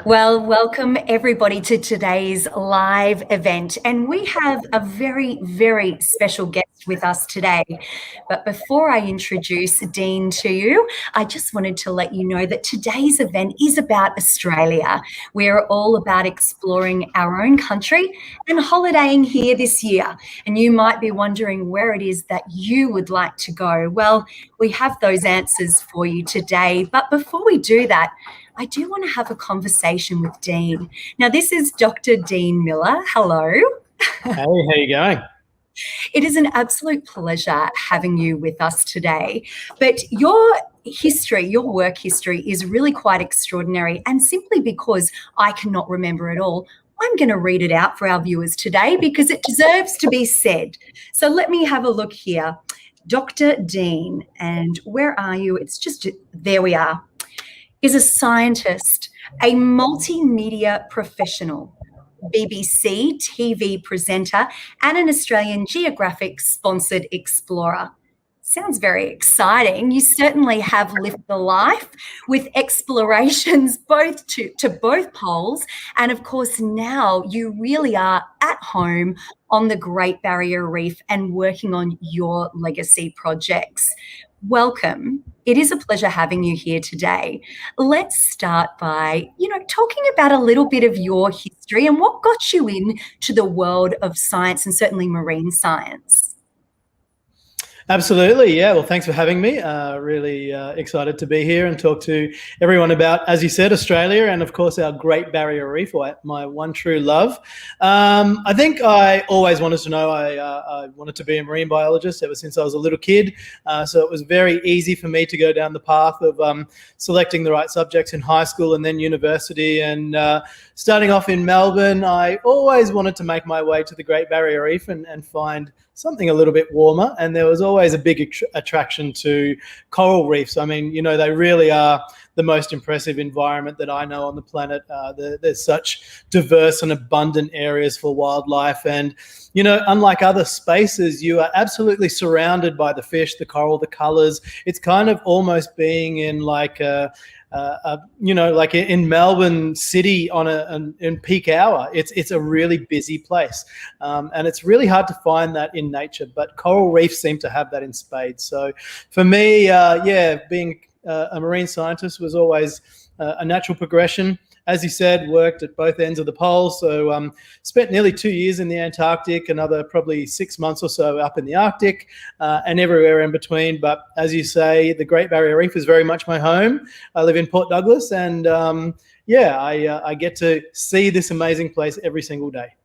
Well, welcome everybody to today's live event. And we have a very, very special guest with us today. But before I introduce Dean to you, I just wanted to let you know that today's event is about Australia. We're all about exploring our own country and holidaying here this year. And you might be wondering where it is that you would like to go. Well, we have those answers for you today. But before we do that, I do want to have a conversation with Dean. Now, this is Dr. Dean Miller. Hello. Hey, how you going? It is an absolute pleasure having you with us today. But your history, your work history is really quite extraordinary. And simply because I cannot remember it all, I'm going to read it out for our viewers today because it deserves to be said. So let me have a look here. Dr. Dean, and where are you? It's just, there we are. Is a scientist, a multimedia professional, BBC TV presenter, and an Australian Geographic sponsored explorer. Sounds very exciting. You certainly have lived the life with explorations both to both poles. And of course, now you really are at home on the Great Barrier Reef and working on your legacy projects. Welcome. It is a pleasure having you here today. Let's start by, talking about a little bit of your history and what got you into the world of science and certainly marine science. Absolutely. Yeah. Well, thanks for having me. Really excited to be here and talk to everyone about, as you said, Australia and, of course, our Great Barrier Reef, my one true love. I think I always wanted to know. I wanted to be a marine biologist ever since I was a little kid. So it was very easy for me to go down the path of selecting the right subjects in high school and then university. And starting off in Melbourne, I always wanted to make my way to the Great Barrier Reef and find something a little bit warmer. And there was always a big attraction to coral reefs. I mean, they really are the most impressive environment that I know on the planet. There's such diverse and abundant areas for wildlife. And, unlike other spaces, you are absolutely surrounded by the fish, the coral, the colors. It's kind of almost being in like like in Melbourne City in peak hour. It's a really busy place, and it's really hard to find that in nature. But coral reefs seem to have that in spades. So for me, being a marine scientist was always a natural progression. As you said, worked at both ends of the pole. So spent nearly 2 years in the Antarctic, another probably 6 months or so up in the Arctic, and everywhere in between. But as you say, the Great Barrier Reef is very much my home. I live in Port Douglas, and I get to see this amazing place every single day.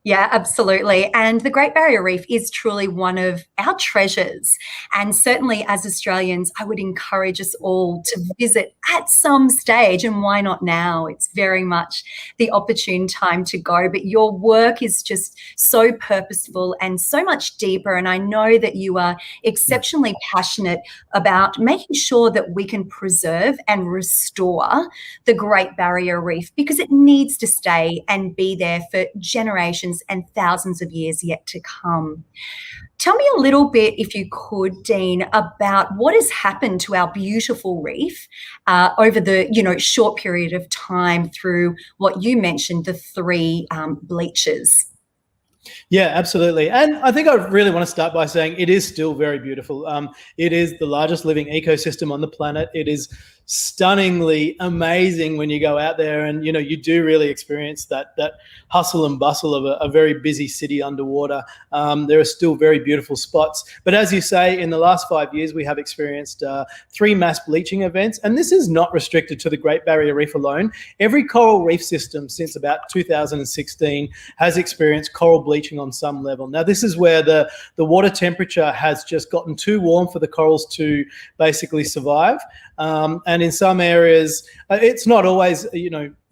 Yeah, absolutely. And the Great Barrier Reef is truly one of our treasures. And certainly as Australians, I would encourage us all to visit at some stage. And why not now? It's very much the opportune time to go. But your work is just so purposeful and so much deeper. And I know that you are exceptionally passionate about making sure that we can preserve and restore the Great Barrier Reef because it needs to stay and be there for generations and thousands of years yet to come. Tell me a little bit, if you could, Dean, about what has happened to our beautiful reef over the short period of time through what you mentioned, the 3 bleaches. Yeah, absolutely. And I think I really want to start by saying it is still very beautiful. It is the largest living ecosystem on the planet. It is stunningly amazing when you go out there and, you do really experience that hustle and bustle of a very busy city underwater. There are still very beautiful spots. But as you say, in the last 5 years, we have experienced 3 mass bleaching events. And this is not restricted to the Great Barrier Reef alone. Every coral reef system since about 2016 has experienced coral bleaching on some level. Now, this is where the water temperature has just gotten too warm for the corals to basically survive. And in some areas, it's not always,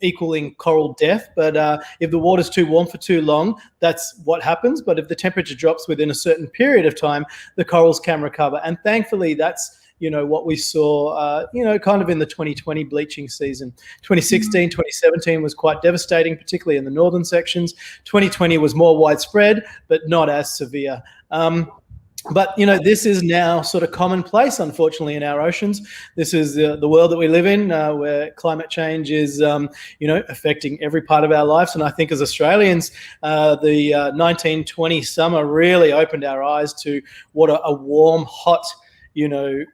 equaling coral death, but if the water's too warm for too long, that's what happens. But if the temperature drops within a certain period of time, the corals can recover. And thankfully, that's what we saw, kind of in the 2020 bleaching season. 2016, 2017 was quite devastating, particularly in the northern sections. 2020 was more widespread, but not as severe. But, this is now sort of commonplace, unfortunately, in our oceans. This is the world that we live in, where climate change is, affecting every part of our lives. And I think as Australians, the 1920 summer really opened our eyes to what a warm, hot,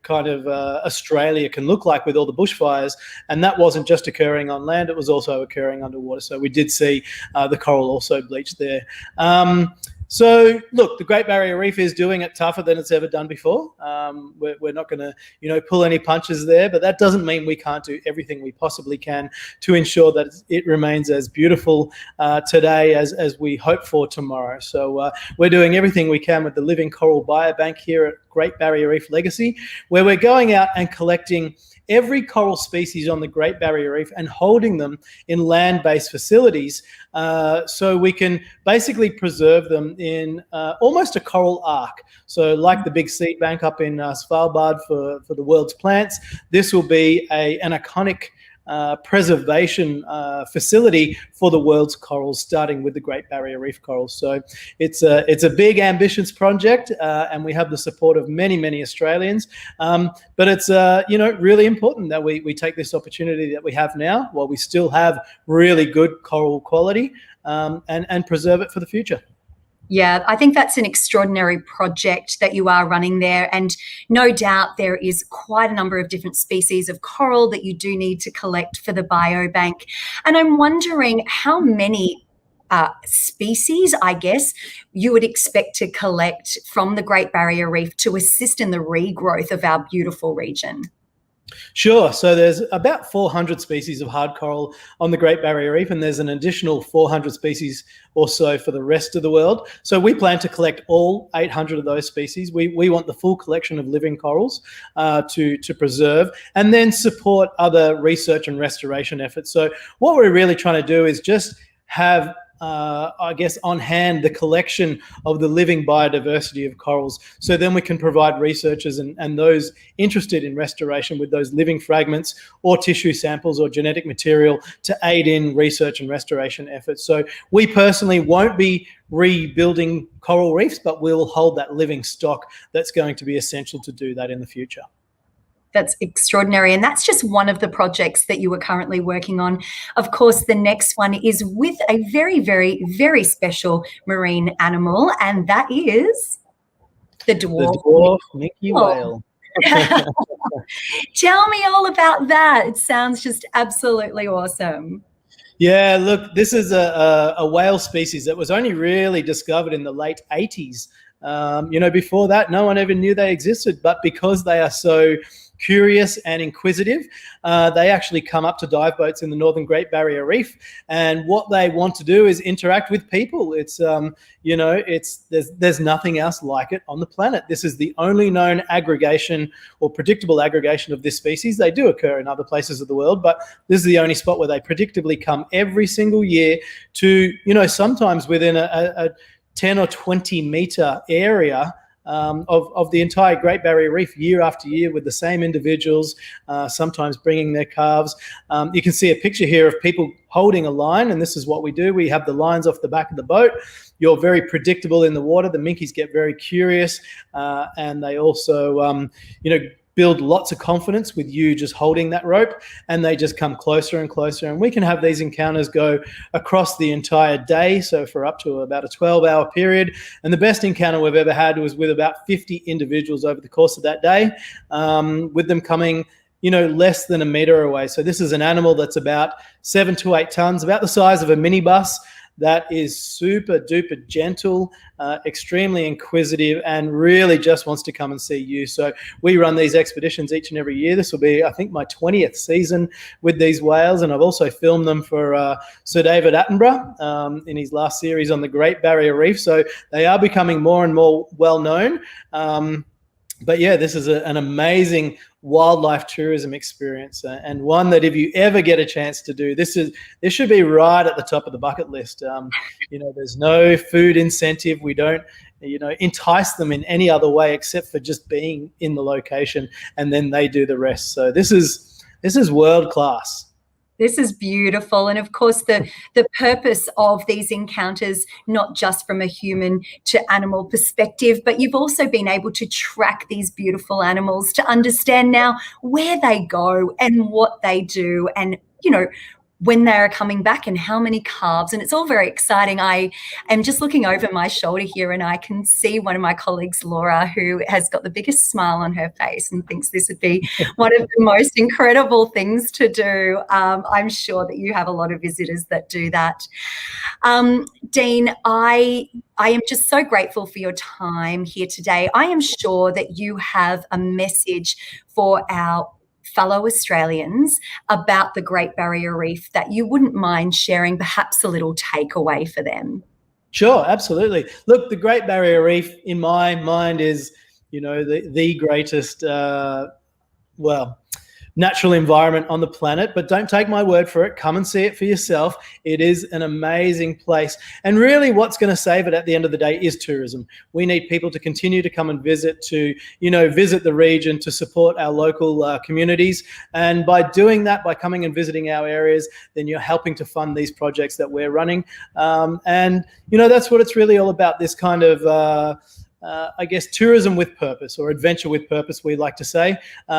kind of Australia can look like with all the bushfires. And that wasn't just occurring on land, it was also occurring underwater. So we did see the coral also bleach there. So, look, the Great Barrier Reef is doing it tougher than it's ever done before. We're not going to, pull any punches there, but that doesn't mean we can't do everything we possibly can to ensure that it remains as beautiful today as we hope for tomorrow. So we're doing everything we can with the Living Coral Biobank here at Great Barrier Reef Legacy, where we're going out and collecting every coral species on the Great Barrier Reef and holding them in land-based facilities so we can basically preserve them in almost a coral ark. So like the big seed bank up in Svalbard for the world's plants, this will be an iconic preservation facility for the world's corals, starting with the Great Barrier Reef corals. So it's a big, ambitious project, and we have the support of many, many Australians. But it's really important that we take this opportunity that we have now, while we still have really good coral quality, and preserve it for the future. Yeah, I think that's an extraordinary project that you are running there. And no doubt there is quite a number of different species of coral that you do need to collect for the biobank. And I'm wondering how many species, I guess, you would expect to collect from the Great Barrier Reef to assist in the regrowth of our beautiful region. Sure. So there's about 400 species of hard coral on the Great Barrier Reef, and there's an additional 400 species or so for the rest of the world. So we plan to collect all 800 of those species. We want the full collection of living corals to preserve, and then support other research and restoration efforts. So what we're really trying to do is just have on hand the collection of the living biodiversity of corals. So then we can provide researchers and those interested in restoration with those living fragments or tissue samples or genetic material to aid in research and restoration efforts. So we personally won't be rebuilding coral reefs, but we'll hold that living stock that's going to be essential to do that in the future. That's extraordinary. And that's just one of the projects that you are currently working on. Of course, the next one is with a very, very, very special marine animal, and that is the dwarf minke whale. Tell me all about that. It sounds just absolutely awesome. Yeah, look, this is a whale species that was only really discovered in the late 80s. Before that, no one ever knew they existed, but because they are so curious and inquisitive, they actually come up to dive boats in the Northern Great Barrier Reef, and what they want to do is interact with people. It's there's nothing else like it on the planet. This is the only known aggregation or predictable aggregation of this species. They do occur in other places of the world, but this is the only spot where they predictably come every single year to, sometimes within a 10 or 20 meter area of the entire Great Barrier Reef, year after year, with the same individuals, sometimes bringing their calves. You can see a picture here of people holding a line, and this is what we do. We have the lines off the back of the boat. You're very predictable in the water. The minkies get very curious, and they also, build lots of confidence with you just holding that rope, and they just come closer and closer. And we can have these encounters go across the entire day, so for up to about a 12-hour period. And the best encounter we've ever had was with about 50 individuals over the course of that day, with them coming less than a meter away. So this is an animal that's about 7 to 8 tons, about the size of a minibus, that is super duper gentle, extremely inquisitive, and really just wants to come and see you. So we run these expeditions each and every year. This will be, I think, my 20th season with these whales, and I've also filmed them for Sir David Attenborough in his last series on the Great Barrier Reef. So they are becoming more and more well known. But yeah, this is an amazing wildlife tourism experience, and one that if you ever get a chance to do, this should be right at the top of the bucket list. There's no food incentive. We don't, entice them in any other way except for just being in the location, and then they do the rest. So this is world class. This is beautiful. And of course, the purpose of these encounters, not just from a human to animal perspective, but you've also been able to track these beautiful animals to understand now where they go and what they do, and, you know, when they're coming back and how many calves. And it's all very exciting. I am just looking over my shoulder here and I can see one of my colleagues, Laura, who has got the biggest smile on her face and thinks this would be one of the most incredible things to do. I'm sure that you have a lot of visitors that do that. Dean, I am just so grateful for your time here today. I am sure that you have a message for our fellow Australians about the Great Barrier Reef that you wouldn't mind sharing, perhaps a little takeaway for them. Sure, absolutely. Look, the Great Barrier Reef, in my mind, is, you know, the greatest, natural environment on the planet. But don't take my word for it. Come and see it for yourself. It is an amazing place. And really what's going to save it at the end of the day is tourism. We need people to continue to come and visit, to, you know, visit the region, to support our local communities. And by doing that, by coming and visiting our areas, then you're helping to fund these projects that we're running. And, you know, that's what it's really all about, this kind of I guess tourism with purpose, or adventure with purpose, we like to say.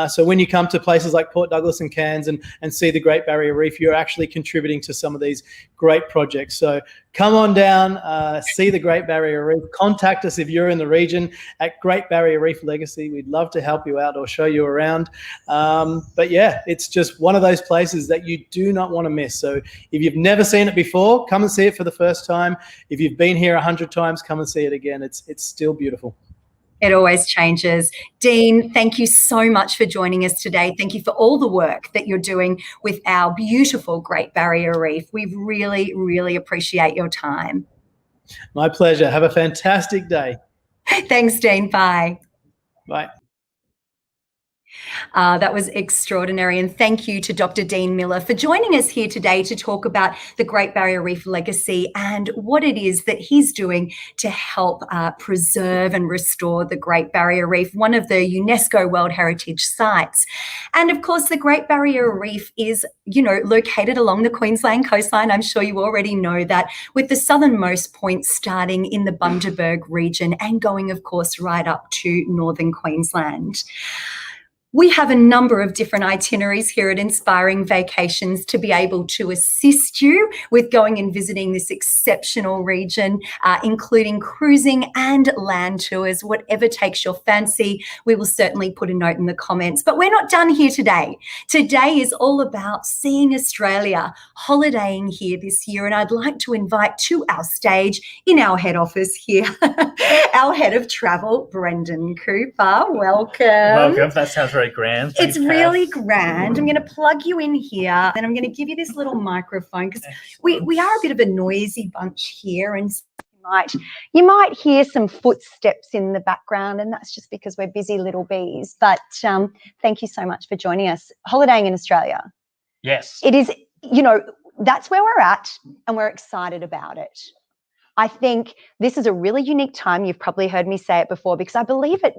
So when you come to places like Port Douglas and Cairns and see the Great Barrier Reef, you're actually contributing to some of these great projects. So come on down, see the Great Barrier Reef. Contact us if you're in the region at Great Barrier Reef Legacy. We'd love to help you out or show you around. But yeah, it's just one of those places that you do not want to miss. So if you've never seen it before, come and see it for the first time. If you've been here 100 times, come and see it again. It's still beautiful. It always changes. Dean, thank you so much for joining us today. Thank you for all the work that you're doing with our beautiful Great Barrier Reef. We really, really appreciate your time. My pleasure. Have a fantastic day. Thanks, Dean. Bye. Bye. That was extraordinary. And thank you to Dr. Dean Miller for joining us here today to talk about the Great Barrier Reef legacy and what it is that he's doing to help preserve and restore the Great Barrier Reef, one of the UNESCO World Heritage Sites. And of course, the Great Barrier Reef is, you know, located along the Queensland coastline. I'm sure you already know that, with the southernmost point starting in the Bundaberg region and going, of course, right up to northern Queensland. We have a number of different itineraries here at Inspiring Vacations to be able to assist you with going and visiting this exceptional region, including cruising and land tours, whatever takes your fancy. We will certainly put a note in the comments. But we're not done here today. Today is all about seeing Australia, holidaying here this year. And I'd like to invite to our stage, in our head office here, our head of travel, Brendon Cooper. Welcome. Welcome. That sounds very grand. Thanks, it's really grand. I'm going to plug you in here and I'm going to give you this little microphone because we are a bit of a noisy bunch here, and you might hear some footsteps in the background, and that's just because we're busy little bees. But thank you so much for joining us. Holidaying in Australia. Yes. It is, you know, that's where we're at and we're excited about it. I think this is a really unique time. You've probably heard me say it before because I believe it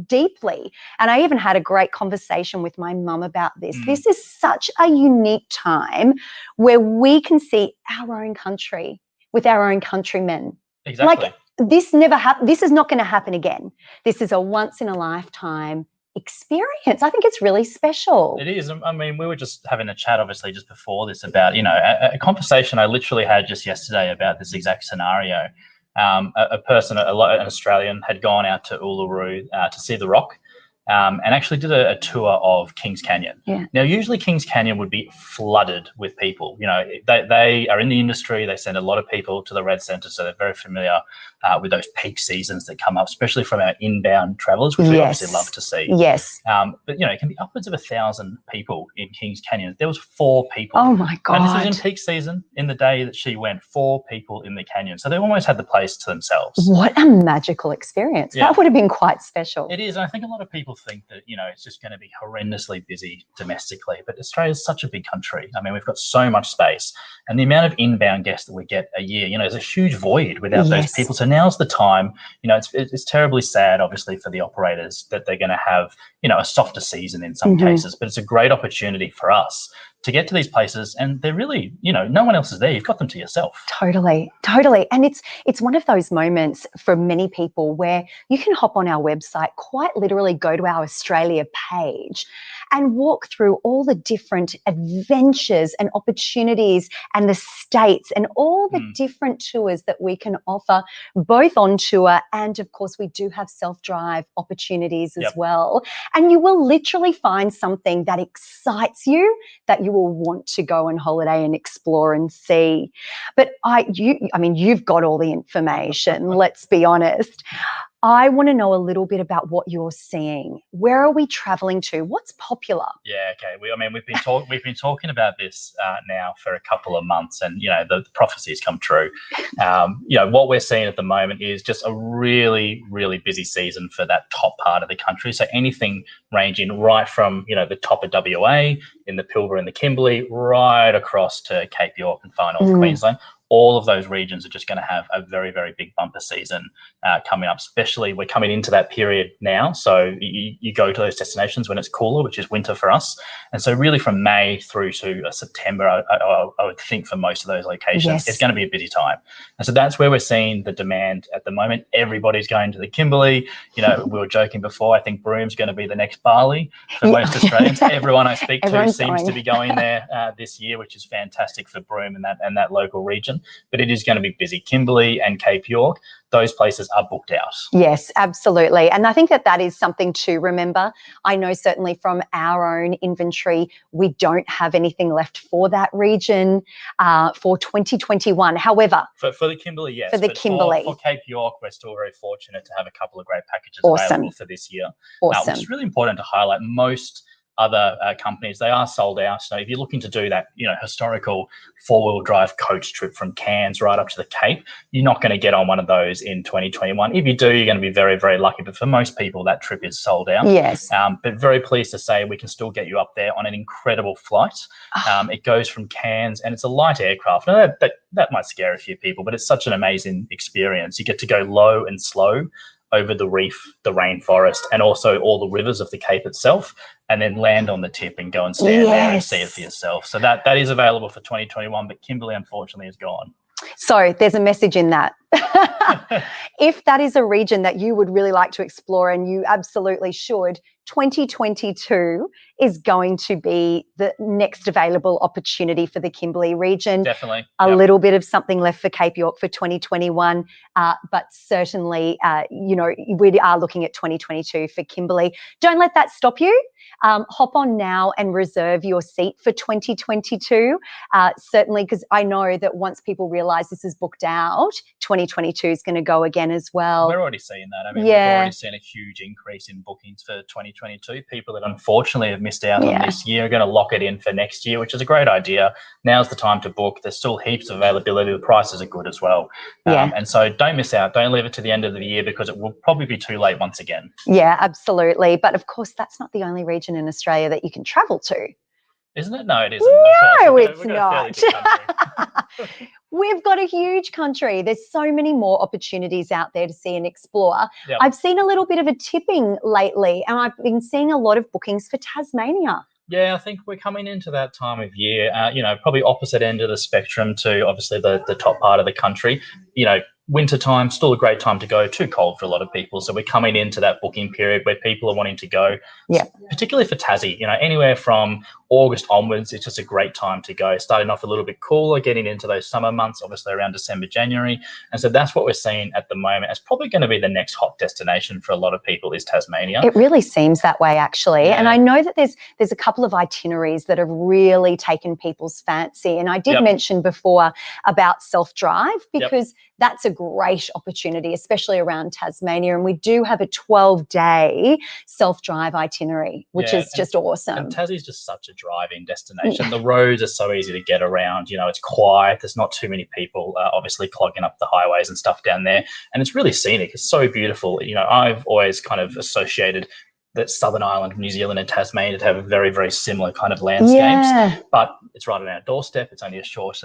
deeply. And I even had a great conversation with my mum about this. This is such a unique time where we can see our own country with our own countrymen. Exactly. Like this never happened. This is not going to happen again. This is a once in a lifetime experience. I think it's really special. It is. I mean, we were just having a chat, obviously, just before this about, you know, a conversation I literally had just yesterday about this exact scenario. A person, an Australian, had gone out to Uluru to see the Rock. And actually did a tour of Kings Canyon. Yeah. Now, usually Kings Canyon would be flooded with people. You know, they are in the industry. They send a lot of people to the Red Centre, so they're very familiar with those peak seasons that come up, especially from our inbound travellers, which we obviously love to see. Yes. But, you know, it can be upwards of 1,000 people in Kings Canyon. There was 4 people. Oh, my God. And this was in peak season, in the day that she went, 4 people in the canyon. So they almost had the place to themselves. What a magical experience. Yeah. That would have been quite special. It is. And I think a lot of people think that, you know, it's just going to be horrendously busy domestically, but Australia's such a big country. I mean, we've got so much space, and the amount of inbound guests that we get a year, you know, there's a huge void without those people. So now's the time. You know, it's terribly sad, obviously, for the operators that they're going to have, you know, a softer season in some cases, but it's a great opportunity for us to get to these places, and they're really, no one else is there. You've got them to yourself. Totally. And it's one of those moments for many people where you can hop on our website, quite literally go to our Australia page and walk through all the different adventures and opportunities and the states and all the different tours that we can offer, both on tour and, of course, we do have self-drive opportunities as well. And you will literally find something that excites you, that you will want to go on holiday and explore and see. But you've got all the information, let's be honest. I want to know a little bit about what you're seeing. Where are we traveling to? What's popular? Yeah, okay. We've been talking about this now for a couple of months, and the prophecies come true. What we're seeing at the moment is just a really, really busy season for that top part of the country. So anything ranging right from the top of WA in the Pilbara and the Kimberley, right across to Cape York and far north Queensland. All of those regions are just going to have a very, very big bumper season coming up. Especially, we're coming into that period now. So you go to those destinations when it's cooler, which is winter for us. And so really from May through to September, I would think for most of those locations, it's going to be a busy time. And so that's where we're seeing the demand at the moment. Everybody's going to the Kimberley. We were joking before, I think Broom's going to be the next Bali for most Australians. Everyone I speak to seems to be going there this year, which is fantastic for Broome and that local region. But it is going to be busy. Kimberley and Cape York, those places are booked out. Yes, absolutely. And I think that is something to remember. I know certainly from our own inventory, we don't have anything left for that region for 2021. However, for the Kimberley, yes. For the Kimberley. For Cape York, we're still very fortunate to have a couple of great packages available for this year. Awesome. It's really important to highlight most other companies, they are sold out. So if you're looking to do that, historical four-wheel drive coach trip from Cairns right up to the Cape, you're not going to get on one of those in 2021. If you do, you're going to be very, very lucky. But for most people, that trip is sold out. Yes. But very pleased to say we can still get you up there on an incredible flight. It goes from Cairns, and it's a light aircraft. Now, that might scare a few people, but it's such an amazing experience. You get to go low and slow over the reef, the rainforest, and also all the rivers of the Cape itself, and then land on the tip and go and stand there and see it for yourself. So that is available for 2021, but Kimberley, unfortunately, is gone. So there's a message in that. If that is a region that you would really like to explore, and you absolutely should, 2022 is going to be the next available opportunity for the Kimberley region. Definitely. A little bit of something left for Cape York for 2021, but certainly, we are looking at 2022 for Kimberley. Don't let that stop you. Hop on now and reserve your seat for 2022. Certainly, because I know that once people realise this is booked out, 2022 is going to go again as well. We're already seeing that. We've already seen a huge increase in bookings for 2022. People that unfortunately have missed out on this year are going to lock it in for next year, which is a great idea. Now's the time to book. There's still heaps of availability. The prices are good as well. And so don't miss out. Don't leave it to the end of the year, because it will probably be too late once again. Yeah, absolutely. But of course, that's not the only region in Australia that you can travel to. Isn't it? No, it isn't. No, it's not. We've got a huge country. There's so many more opportunities out there to see and explore. Yep. I've seen a little bit of a tipping lately, and I've been seeing a lot of bookings for Tasmania. Yeah, I think we're coming into that time of year, probably opposite end of the spectrum to obviously the top part of the country. Winter time, still a great time to go. Too cold for a lot of people. So we're coming into that booking period where people are wanting to go, particularly for Tassie, anywhere from August onwards. It's just a great time to go. Starting off a little bit cooler, getting into those summer months, obviously around December, January. And so that's what we're seeing at the moment. It's probably going to be the next hot destination for a lot of people is Tasmania. It really seems that way, actually. And I know that there's a couple of itineraries that have really taken people's fancy. And I did mention before about self-drive, because that's a great opportunity, especially around Tasmania. And we do have a 12-day self-drive itinerary, which is just awesome. And Tassie's just such a driving destination. The roads are so easy to get around. It's quiet. There's not too many people obviously clogging up the highways and stuff down there. And it's really scenic. It's so beautiful. I've always kind of associated that Southern Island of New Zealand and Tasmania to have a very, very similar kind of landscapes, but it's right on our doorstep. It's only a short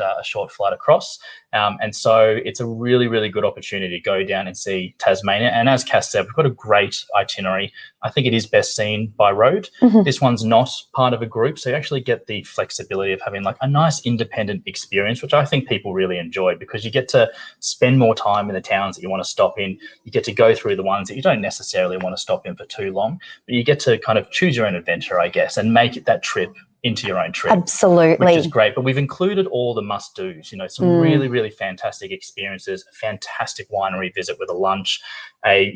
flight across. And so it's a really, really good opportunity to go down and see Tasmania. And as Cass said, we've got a great itinerary. I think it is best seen by road. This one's not part of a group, so you actually get the flexibility of having like a nice independent experience, which I think people really enjoy, because you get to spend more time in the towns that you want to stop in. You get to go through the ones that you don't necessarily want to stop in for too long, but you get to kind of choose your own adventure, I guess, and make it that trip into your own trip. Absolutely. Which is great. But we've included all the must-dos, some really, really fantastic experiences, a fantastic winery visit with a lunch, an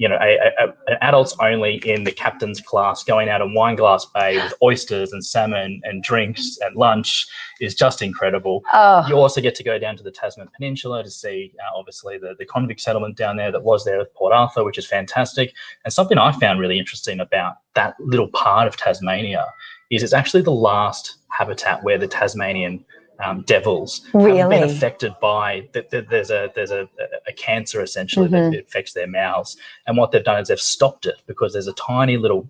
adults only in the captain's class, going out in Wineglass Bay with oysters and salmon and drinks and lunch is just incredible. You also get to go down to the Tasman Peninsula to see, obviously, the convict settlement down there that was there with Port Arthur, which is fantastic. And something I found really interesting about that little part of Tasmania is it's actually the last habitat where the Tasmanian devils have been affected by there's a cancer essentially that affects their mouths, and what they've done is they've stopped it because there's a tiny little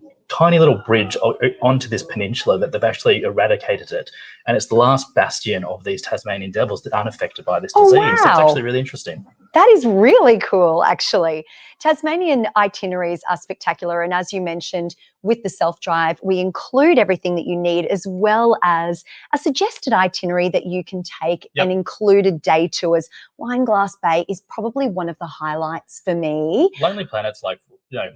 bridge onto this peninsula that they've actually eradicated it, and it's the last bastion of these Tasmanian devils that aren't affected by this disease. Wow. So it's actually really interesting. That is really cool, actually. Tasmanian itineraries are spectacular. And as you mentioned, with the self-drive, we include everything that you need, as well as a suggested itinerary that you can take and included day tours. Wineglass Bay is probably one of the highlights for me. Lonely Planet's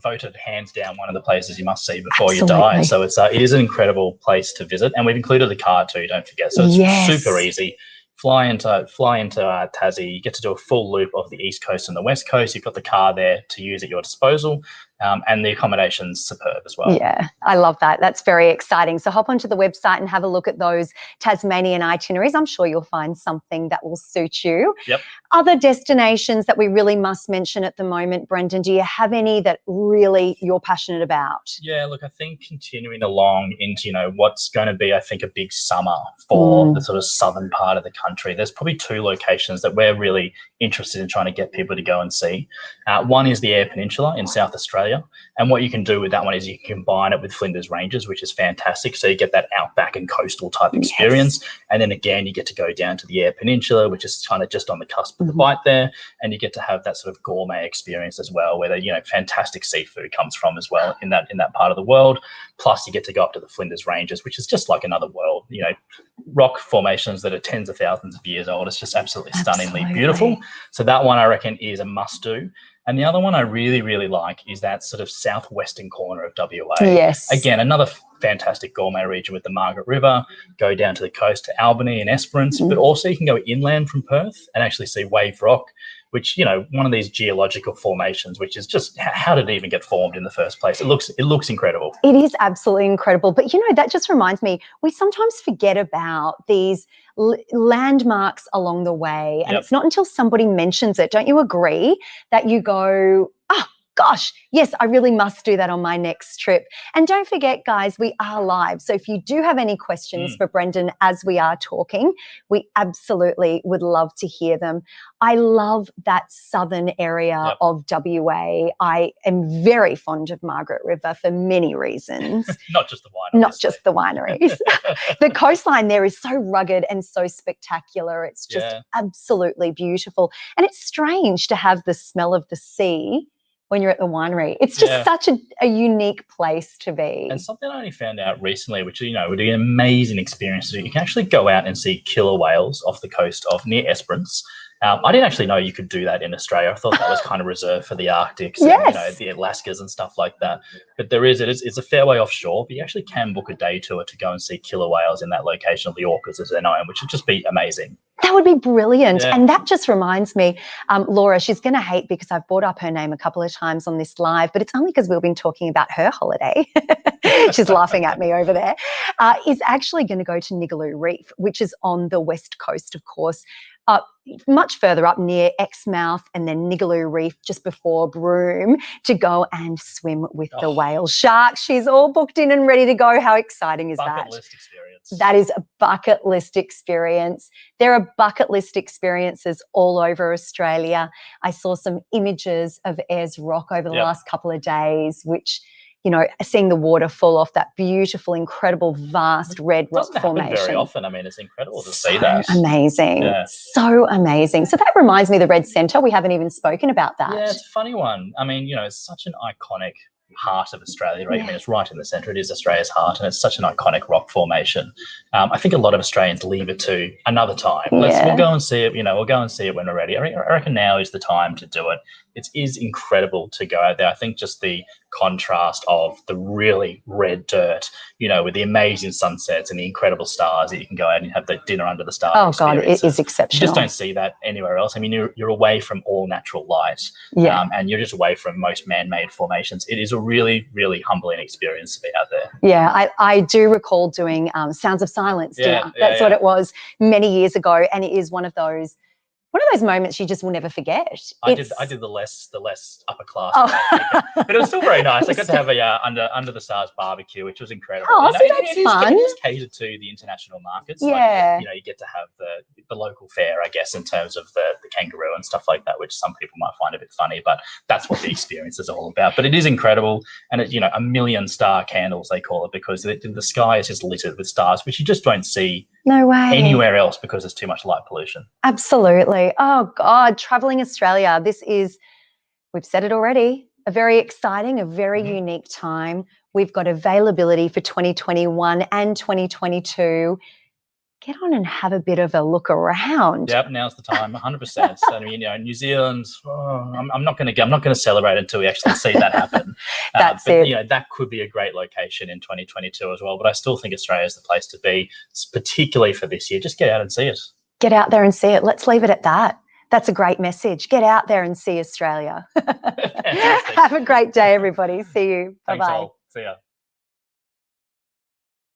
voted hands down one of the places you must see before you die. So it is an incredible place to visit. And we've included the car too, don't forget. So it's super easy. Fly into Tassie, you get to do a full loop of the East Coast and the West Coast. You've got the car there to use at your disposal, and the accommodation's superb as well. Yeah, I love that. That's very exciting. So hop onto the website and have a look at those Tasmanian itineraries. I'm sure you'll find something that will suit you. Yep. Other destinations that we really must mention at the moment, Brendon, do you have any that really you're passionate about? Yeah, look, I think continuing along into, what's going to be, I think, a big summer for the sort of southern part of the country. There's probably two locations that we're really interested in trying to get people to go and see. One is the Eyre Peninsula in South Australia. And what you can do with that one is you can combine it with Flinders Ranges, which is fantastic. So you get that outback and coastal type experience. And then again, you get to go down to the Eyre Peninsula, which is kind of just on the cusp of the Bight there. And you get to have that sort of gourmet experience as well, where fantastic seafood comes from as well in that part of the world. Plus you get to go up to the Flinders Ranges, which is just like another world, rock formations that are tens of thousands of years old. It's just absolutely stunningly beautiful. So that one I reckon is a must do. And the other one I really, really like is that sort of southwestern corner of WA. Yes. Again, another fantastic gourmet region with the Margaret River, go down to the coast to Albany and Esperance, but also you can go inland from Perth and actually see Wave Rock, which, one of these geological formations, which is just, how did it even get formed in the first place? It looks incredible. It is absolutely incredible. But, that just reminds me, we sometimes forget about these landmarks along the way. And it's not until somebody mentions it, don't you agree, that you go, oh, gosh, yes, I really must do that on my next trip. And don't forget, guys, we are live. So if you do have any questions for Brendon as we are talking, we absolutely would love to hear them. I love that southern area of WA. I am very fond of Margaret River for many reasons. Not just the wineries. Not just the wineries. The coastline there is so rugged and so spectacular. It's just absolutely beautiful. And it's strange to have the smell of the sea when you're at the winery. It's just such a unique place to be. And something I only found out recently, which, would be an amazing experience to do. You can actually go out and see killer whales off the coast of near Esperance. I didn't actually know you could do that in Australia. I thought that was kind of reserved for the Arctics and, the Alaskas and stuff like that. But it's a fair way offshore, but you actually can book a day tour to go and see killer whales in that location of the orcas as they're known, which would just be amazing. That would be brilliant. Yeah. And that just reminds me, Laura, she's going to hate because I've brought up her name a couple of times on this live, but it's only because we've been talking about her holiday. She's laughing at me over there. Is actually going to go to Nigaloo Reef, which is on the west coast, of course, much further up near Exmouth and then Nigaloo Reef just before Broome, to go and swim with the whale sharks. She's all booked in and ready to go. How exciting is that? Bucket list experience. That is a bucket list experience. There are bucket list experiences all over Australia. I saw some images of Ayers Rock over the last couple of days, which you know, seeing the water fall off that beautiful, incredible, vast red rock Doesn't happen formation. very often. I mean, it's incredible to see So that. amazing. Yeah. So amazing. So that reminds me of the Red Centre. We haven't even spoken about that. Yeah, it's a funny one. I mean, you know, it's such an iconic heart of Australia, right? I mean, it's right in the centre. It is Australia's heart, and it's such an iconic rock formation. I think a lot of Australians leave it to another time. We'll go and see it. You know, we'll go and see it when we're ready. I reckon now is the time to do it. It is incredible to go out there. I think just the contrast of the really red dirt, you know, with the amazing sunsets and the incredible stars that you can go out and have the dinner under the stars. Oh God, it is exceptional. You just don't see that anywhere else. I mean, you're away from all natural light, and you're just away from most man-made formations. It is a really, really humbling experience to be out there. Yeah, I do recall doing Sounds of Silence dinner. That's what it was many years ago, and it is one of those moments you just will never forget. I did the less upper class, but it was still very nice. I got to have a under the stars barbecue, which was incredible. Oh, so that's fun. It is catered to the international markets. Yeah, like, you know, you get to have the local fare, I guess, in terms of the kangaroo and stuff like that, which some people might find a bit funny, but that's what the experience is all about. But it is incredible, and it, you know, 1,000,000 star candles they call it, because the sky is just littered with stars, which you just don't see anywhere else because there's too much light pollution. Absolutely. Oh God, traveling Australia. This is, we've said it already, a very exciting, a very unique time. We've got availability for 2021 and 2022. Get on and have a bit of a look around. Yep, now's the time, 100%. I mean, you know, New Zealand. I'm not going to celebrate until we actually see that happen. That's but, it. You know, that could be a great location in 2022 as well. But I still think Australia is the place to be, particularly for this year. Just get out and see it. Get out there and see it. Let's leave it at that. That's a great message. Get out there and see Australia. Have a great day, everybody. See you. Bye-bye. Thanks all. See ya.